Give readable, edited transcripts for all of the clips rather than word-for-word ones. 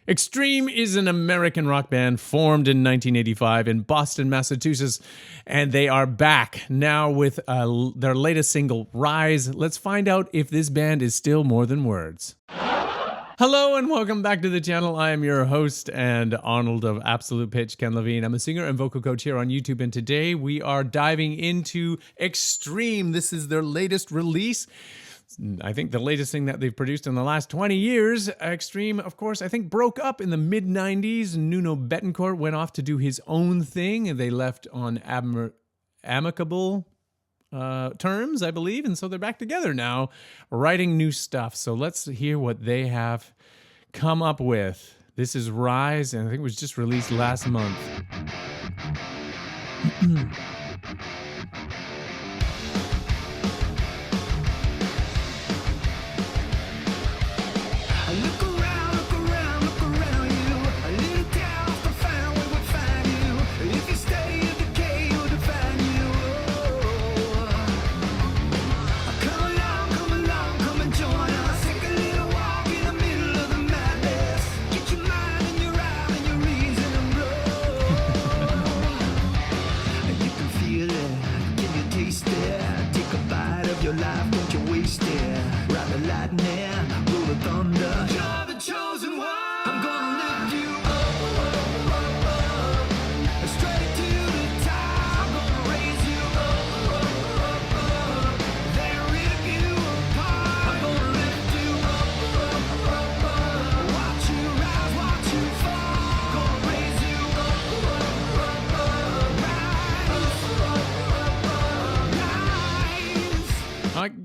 Extreme is an American rock band formed in 1985 in Boston, Massachusetts, and they are back now with their latest single, Rise. Let's find out if this band is still more than words. Hello and welcome back to the channel. I am your host and Arnold of Absolute Pitch, Ken Lavigne. I'm a singer and vocal coach here on YouTube, and today we are diving into Extreme. This is their latest release. I think the latest thing that they've produced in the last 20 years. Extreme, of course, I think broke up in the mid-90s. Nuno Bettencourt went off to do his own thing, and they left on amicable terms, I believe, and so they're back together now, writing new stuff. So let's hear what they have come up with. This is Rise, and I think it was just released last month.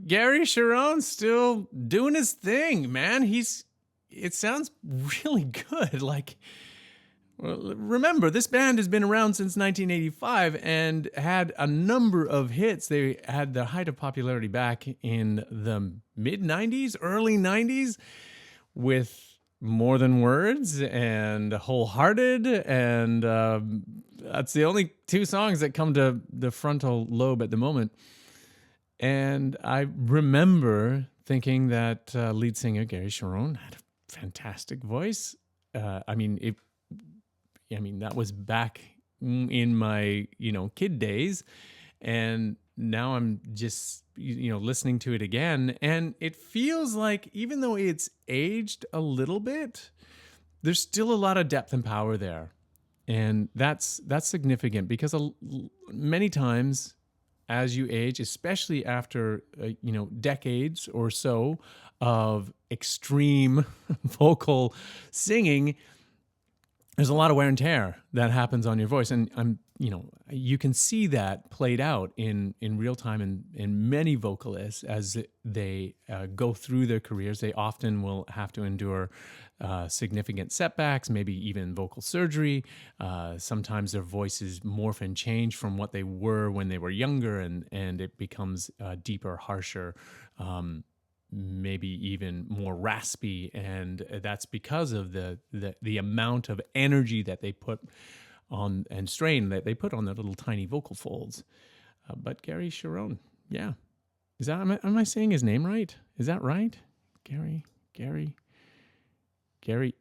Gary Cherone still doing his thing, man. It sounds really good. Remember, this band has been around since 1985 and had a number of hits. They had the height of popularity back in the mid-90s, early 90s with More Than Words and Wholehearted, and that's the only two songs that come to the frontal lobe at the moment. And I remember thinking that lead singer Gary Cherone had a fantastic voice. That was back in my kid days, and now I'm just listening to it again, and it feels like even though it's aged a little bit, there's still a lot of depth and power there, and that's significant because many times, as you age, especially after decades or so of extreme vocal singing, there's a lot of wear and tear that happens on your voice, and you can see that played out in real time in many vocalists as they go through their careers. They often will have to endure significant setbacks, maybe even vocal surgery. Sometimes their voices morph and change from what they were when they were younger, and it becomes deeper, harsher, maybe even more raspy, and that's because of the amount of energy that they put on and strain that they put on their little tiny vocal folds. But Gary Cherone, yeah, am I saying his name right? Is that right? Gary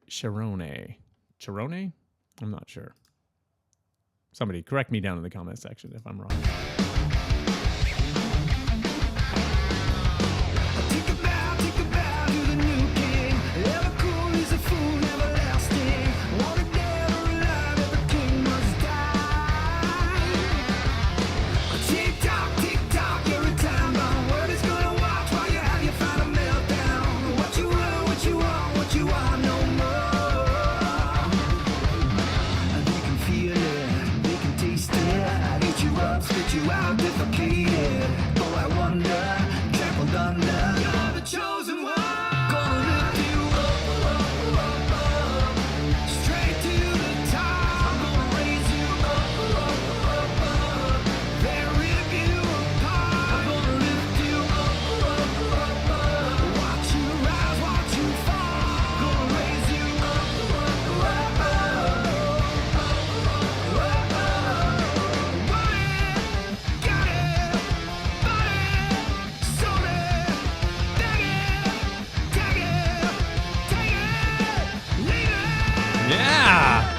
Cherone. Cherone? I'm not sure. Somebody correct me down in the comment section if I'm wrong. You Yeah.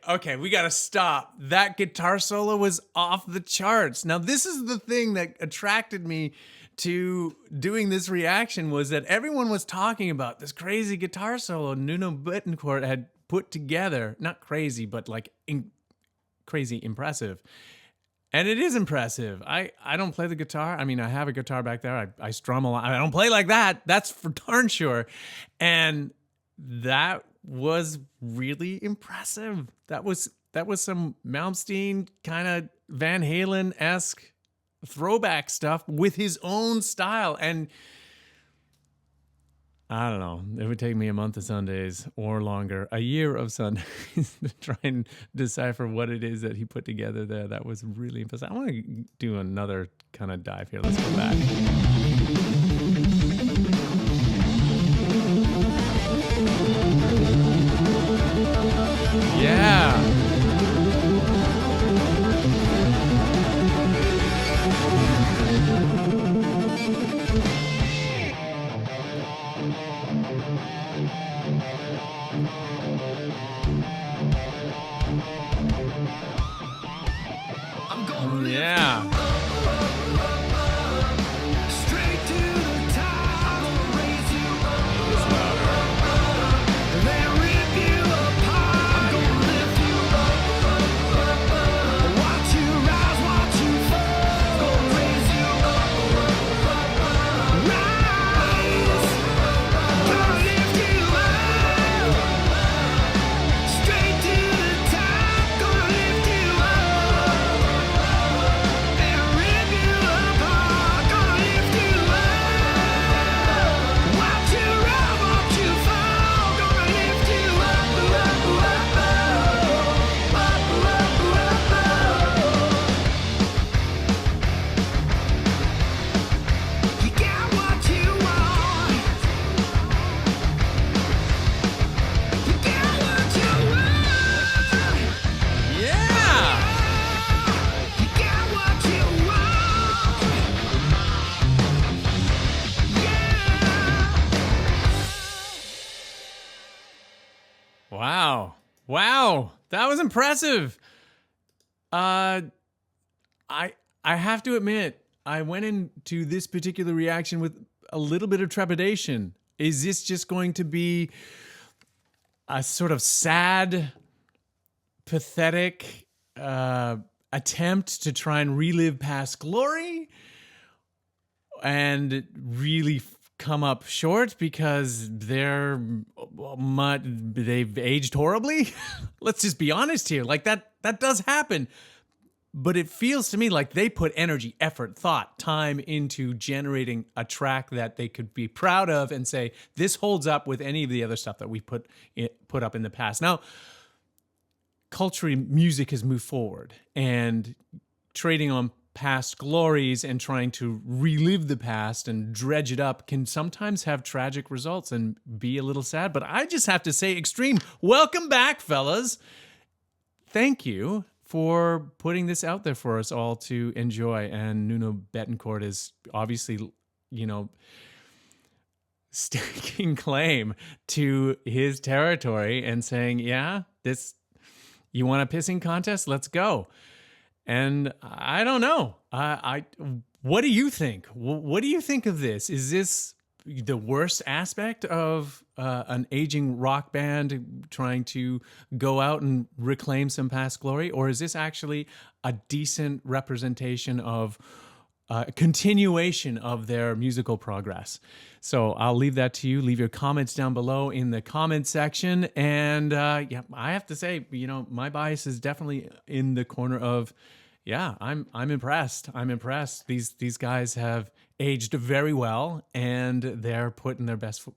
Okay, we gotta stop. That guitar solo was off the charts. Now, this is the thing that attracted me to doing this reaction, was that everyone was talking about this crazy guitar solo Nuno Bettencourt had put together. Not crazy, but like crazy impressive. And it is impressive. I don't play the guitar. I mean, I have a guitar back there. I strum a lot. I don't play like that. That's for darn sure. And that was really impressive. That was some Malmsteen kind of Van Halen-esque throwback stuff with his own style. And I don't know, it would take me a month of Sundays or longer, a year of Sundays to try and decipher what it is that he put together there. That was really impressive. I want to do another kind of dive here. Let's go back. Yeah. Yeah. Wow, that was impressive. I have to admit, I went into this particular reaction with a little bit of trepidation. Is this just going to be a sort of sad, pathetic attempt to try and relive past glory and really come up short because they've aged horribly? Let's just be honest here. Like that does happen. But it feels to me like they put energy, effort, thought, time into generating a track that they could be proud of and say, this holds up with any of the other stuff that we put up in the past. Now, culturally, music has moved forward, and trading on past glories and trying to relive the past and dredge it up can sometimes have tragic results and be a little sad. But I just have to say, Extreme, welcome back, fellas. Thank you for putting this out there for us all to enjoy. And Nuno Bettencourt is obviously, staking claim to his territory and saying, yeah, you want a pissing contest? Let's go. And I don't know. What do you think? What do you think of this? Is this the worst aspect of an aging rock band trying to go out and reclaim some past glory? Or is this actually a decent representation of continuation of their musical progress? So I'll leave that to you. Leave your comments down below in the comment section. And yeah, I have to say, my bias is definitely in the corner of, yeah, I'm impressed. I'm impressed. These guys have aged very well, and they're putting their best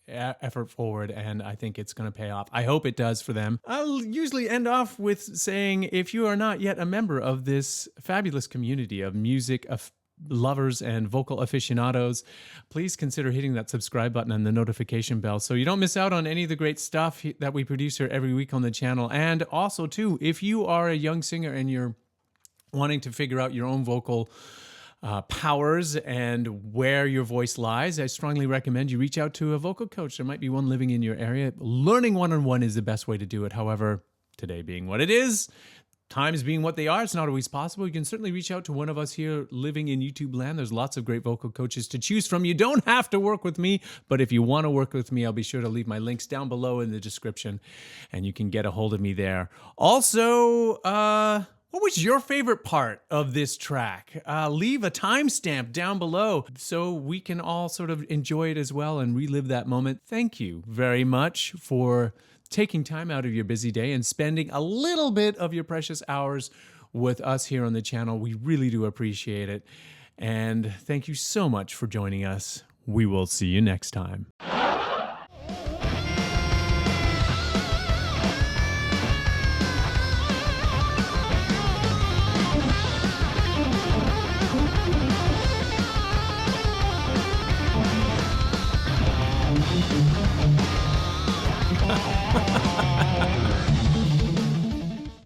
effort forward, and I think it's going to pay off. I hope it does for them. I'll usually end off with saying, if you are not yet a member of this fabulous community of music lovers and vocal aficionados, please consider hitting that subscribe button and the notification bell so you don't miss out on any of the great stuff that we produce here every week on the channel. And also, too, if you are a young singer and you're wanting to figure out your own vocal powers and where your voice lies, I strongly recommend you reach out to a vocal coach. There might be one living in your area. Learning one-on-one is the best way to do it. However, today being what it is, times being what they are, it's not always possible. You can certainly reach out to one of us here living in YouTube land. There's lots of great vocal coaches to choose from. You don't have to work with me, but if you want to work with me, I'll be sure to leave my links down below in the description, and you can get a hold of me there. Also, what was your favorite part of this track? Leave a timestamp down below so we can all sort of enjoy it as well and relive that moment. Thank you very much for taking time out of your busy day and spending a little bit of your precious hours with us here on the channel. We really do appreciate it. And thank you so much for joining us. We will see you next time.